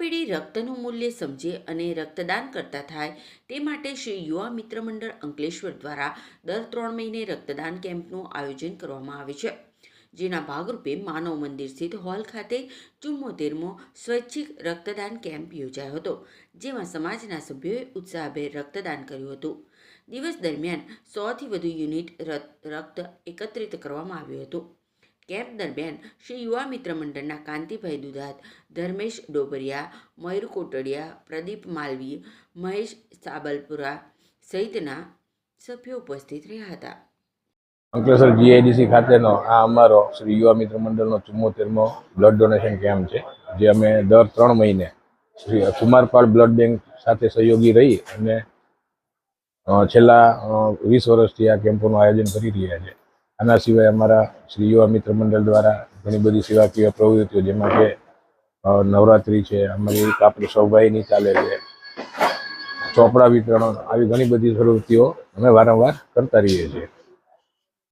પેઢી રક્તનું મૂલ્ય સમજે અને રક્તદાન કરતા થાય તે માટે શ્રી યુવા મિત્ર મંડળ અંકલેશ્વર દ્વારા દર 3 મહિને રક્તદાન કેમ્પનું આયોજન કરવામાં આવે છે, જેના ભાગરૂપે માનવ મંદિર સ્થિત હોલ ખાતે 74મો સ્વૈચ્છિક રક્તદાન કેમ્પ યોજાયો હતો, જેમાં સમાજના સભ્યોએ ઉત્સાહભેર રક્તદાન કર્યું હતું. દિવસ દરમિયાન 100થી વધુ યુનિટ રક્ત એકત્રિત કરવામાં આવ્યું હતું. કેમ્પ દરમિયાન શ્રી યુવા મિત્ર મંડળના કાંતિભાઈ દુધાત, ધર્મેશ ડોબરિયા, મયુર કોટડિયા, પ્રદીપ માલવી, મહેશ સાબલપુરા સહિતના સભ્યો ઉપસ્થિત રહ્યા હતા. અંકલેશ્વર GIDC ખાતેનો આ અમારો શ્રી યુવા મિત્ર મંડળનો 74મો બ્લડ ડોનેશન કેમ્પ છે, જે અમે દર 3 મહિને શ્રી કુમારપાળ બ્લડ બેંક સાથે સહયોગી રહી અને છેલ્લા 20 વર્ષથી આ કેમ્પોનું આયોજન કરી રહ્યા છે. આના સિવાય અમારા શ્રી યુવા મિત્ર મંડળ દ્વારા ઘણી બધી સેવાકીય પ્રવૃત્તિઓ, જેમાં કે નવરાત્રિ છે, અમારી આપણી સૌભાઈની ચાલે છે, ચોપડા વિતરણ, આવી ઘણી બધી પ્રવૃત્તિઓ અમે વારંવાર કરતા રહીએ છીએ.